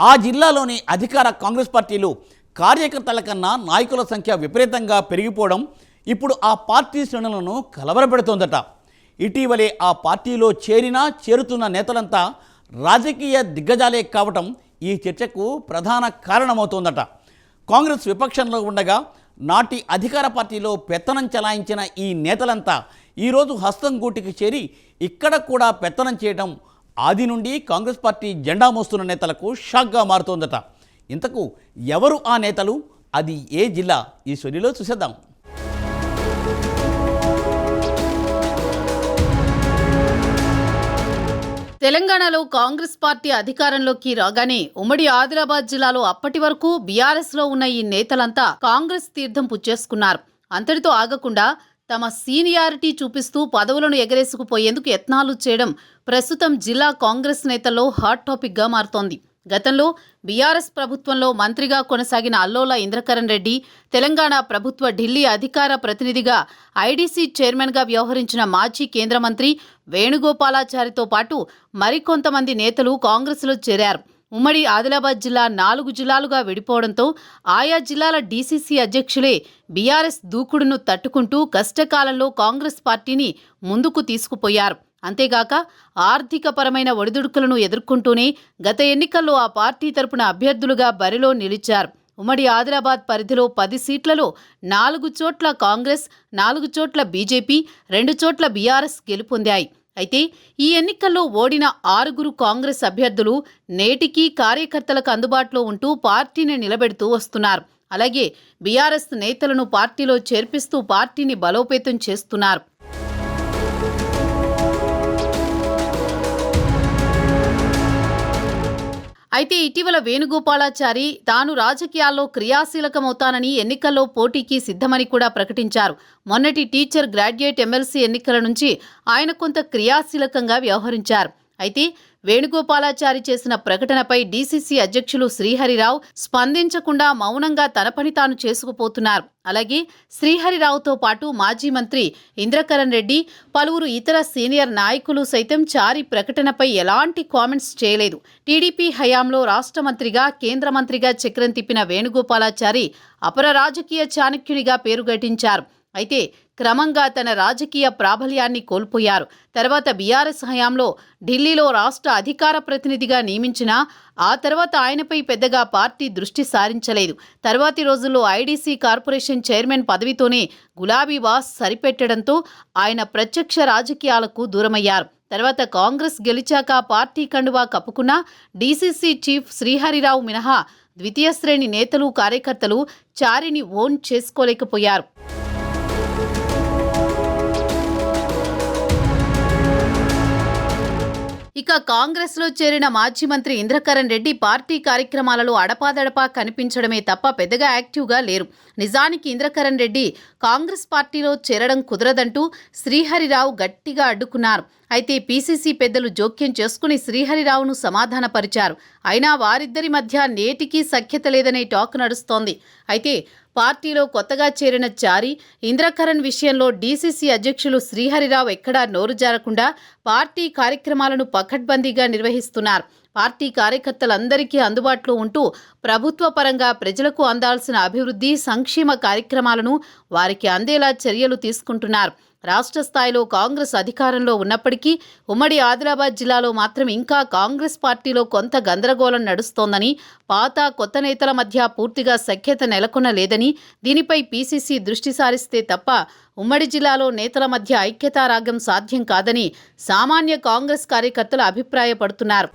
ఆ జిల్లాలోని అధికార కాంగ్రెస్ పార్టీలు కార్యకర్తల కన్నా నాయకుల సంఖ్య విపరీతంగా పెరిగిపోవడం ఇప్పుడు ఆ పార్టీ శ్రేణులను కలవరపెడుతోందట. ఇటీవలే ఆ పార్టీలో చేరుతున్న నేతలంతా రాజకీయ దిగ్గజాలే కావటం ఈ చర్చకు ప్రధాన కారణమవుతోందట. కాంగ్రెస్ విపక్షంలో ఉండగా నాటి అధికార పార్టీలో పెత్తనం చెలాయించిన ఈ నేతలంతా ఈరోజు హస్తం గూటికి చేరి ఇక్కడ కూడా పెత్తనం చేయడం ఆది నుండి కాంగ్రెస్ పార్టీ జెండా మోస్తున్న నేతలకు షాక్గా మారుతోందట. ఇంతకు ఎవరు ఆ నేతలు, అది ఏ జిల్లా, ఈ స్టోరీలో చూసేద్దాం. తెలంగాణలో కాంగ్రెస్ పార్టీ అధికారంలోకి రాగానే ఉమ్మడి ఆదిలాబాద్ జిల్లాలో అప్పటి వరకు బీఆర్ఎస్లో ఉన్న ఈ నేతలంతా కాంగ్రెస్ తీర్థం పుచ్చేసుకున్నారు. అంతటితో ఆగకుండా తమ సీనియారిటీ చూపిస్తూ పదవులను ఎగరేసుకుపోయేందుకు యత్నాలు చేయడం ప్రస్తుతం జిల్లా కాంగ్రెస్ నేతల్లో హాట్ టాపిక్గా మారుతోంది. గతంలో బీఆర్ఎస్ ప్రభుత్వంలో మంత్రిగా కొనసాగిన అల్లోల ఇంద్రకరణ్ రెడ్డి, తెలంగాణ ప్రభుత్వ ఢిల్లీ అధికార ప్రతినిధిగా ఐడీసీ చైర్మన్గా వ్యవహరించిన మాజీ కేంద్ర మంత్రి వేణుగోపాలాచారితో పాటు మరికొంతమంది నేతలు కాంగ్రెస్లో చేరారు. ఉమ్మడి ఆదిలాబాద్ జిల్లా 4 జిల్లాలుగా విడిపోవడంతో ఆయా జిల్లాల డీసీసీ అధ్యక్షులే బీఆర్ఎస్ దూకుడును తట్టుకుంటూ కష్టకాలంలో కాంగ్రెస్ పార్టీని ముందుకు తీసుకుపోయారు. అంతేగాక ఆర్థికపరమైన ఒడిదుడుకులను ఎదుర్కొంటూనే గత ఎన్నికల్లో ఆ పార్టీ తరపున అభ్యర్థులుగా బరిలో నిలిచారు. ఉమ్మడి ఆదిలాబాద్ పరిధిలో 10 సీట్లలో 4 చోట్ల కాంగ్రెస్, 4 చోట్ల బీజేపీ, 2 చోట్ల బీఆర్ఎస్ గెలుపొందాయి. అయితే ఈ ఎన్నికల్లో ఓడిన 6 కాంగ్రెస్ అభ్యర్థులు నేటికీ కార్యకర్తలకు అందుబాటులో ఉంటూ పార్టీని నిలబెడుతూ వస్తున్నారు. అలాగే బీఆర్ఎస్ నేతలను పార్టీలో చేర్పిస్తూ పార్టీని బలోపేతం చేస్తున్నారు. అయితే ఇటీవల వేణుగోపాలాచారి తాను రాజకీయాల్లో క్రియాశీలకమవుతానని, ఎన్నికల్లో పోటీకి సిద్ధమని కూడా ప్రకటించారు. మొన్నటి టీచర్ గ్రాడ్యుయేట్ ఎమ్మెల్సీ ఎన్నికల నుంచి ఆయన కొంత క్రియాశీలకంగా వ్యవహరించారు. అయితే వేణుగోపాలాచారి చేసిన ప్రకటనపై డీసీసీ అధ్యక్షులు శ్రీహరిరావు స్పందించకుండా మౌనంగా తన పని తాను చేసుకుపోతున్నారు. అలాగే శ్రీహరిరావుతో పాటు మాజీ మంత్రి ఇంద్రకరణ్ రెడ్డి, పలువురు ఇతర సీనియర్ నాయకులు సైతం చారి ప్రకటనపై ఎలాంటి కామెంట్స్ చేయలేదు. టీడీపీ హయాంలో రాష్ట్ర మంత్రిగా, కేంద్ర మంత్రిగా చక్రం తిప్పిన వేణుగోపాలాచారి అపర రాజకీయ చాణక్యునిగా పేరుగటించారు. అయితే క్రమంగా తన రాజకీయ ప్రాబల్యాన్ని కోల్పోయారు. తర్వాత బీఆర్ఎస్ హయాంలో ఢిల్లీలో రాష్ట్ర అధికార ప్రతినిధిగా నియమించినా ఆ తర్వాత ఆయనపై పెద్దగా పార్టీ దృష్టి సారించలేదు. తర్వాతి రోజుల్లో ఐడీసీ కార్పొరేషన్ చైర్మన్ పదవితోనే గులాబీ బాస్ సరిపెట్టడంతో ఆయన ప్రత్యక్ష రాజకీయాలకు దూరమయ్యారు. తర్వాత కాంగ్రెస్ గెలిచాక పార్టీ కండువా కప్పుకున్న డీసీసీ చీఫ్ శ్రీహరిరావు మినహా ద్వితీయ శ్రేణి నేతలు, కార్యకర్తలు చారిని ఓన్ చేసుకోలేకపోయారు. ఇక కాంగ్రెస్లో చేరిన మాజీ మంత్రి ఇంద్రకరణ్ రెడ్డి పార్టీ కార్యక్రమాలలో అడపాదడపా కనిపించడమే తప్ప పెద్దగా యాక్టివ్గా లేరు. నిజానికి ఇంద్రకరణ్ రెడ్డి కాంగ్రెస్ పార్టీలో చేరడం కుదరదంటూ శ్రీహరిరావు గట్టిగా అడ్డుకున్నారు. అయితే పీసీసీ పెద్దలు జోక్యం చేసుకుని శ్రీహరిరావును సమాధానపరిచారు. అయినా వారిద్దరి మధ్య నేటికీ సఖ్యత లేదనే టాక్ నడుస్తోంది. అయితే పార్టీలో కొత్తగా చేరిన చారి, ఇంద్రకరణ్ విషయంలో డీసీసీ అధ్యక్షులు శ్రీహరిరావు ఎక్కడా నోరు జారకుండా పార్టీ కార్యక్రమాలను పకడ్బందీగా నిర్వహిస్తున్నారు. పార్టీ కార్యకర్తలందరికీ అందుబాటులో ఉంటూ ప్రభుత్వ పరంగా ప్రజలకు అందాల్సిన అభివృద్ధి, సంక్షేమ కార్యక్రమాలను వారికి అందేలా చర్యలు తీసుకుంటున్నారు. రాష్ట్ర స్థాయిలో కాంగ్రెస్ అధికారంలో ఉన్నప్పటికీ ఉమ్మడి ఆదిలాబాద్ జిల్లాలో మాత్రం ఇంకా కాంగ్రెస్ పార్టీలో కొంత గందరగోళం నడుస్తోందని, పాత కొత్త నేతల మధ్య పూర్తిగా సఖ్యత నెలకొనలేదని, దీనిపై పీసీసీ దృష్టి సారిస్తే తప్ప ఉమ్మడి జిల్లాలో నేతల మధ్య ఐక్యతారాగం సాధ్యం కాదని సామాన్య కాంగ్రెస్ కార్యకర్తలు అభిప్రాయపడుతున్నారు.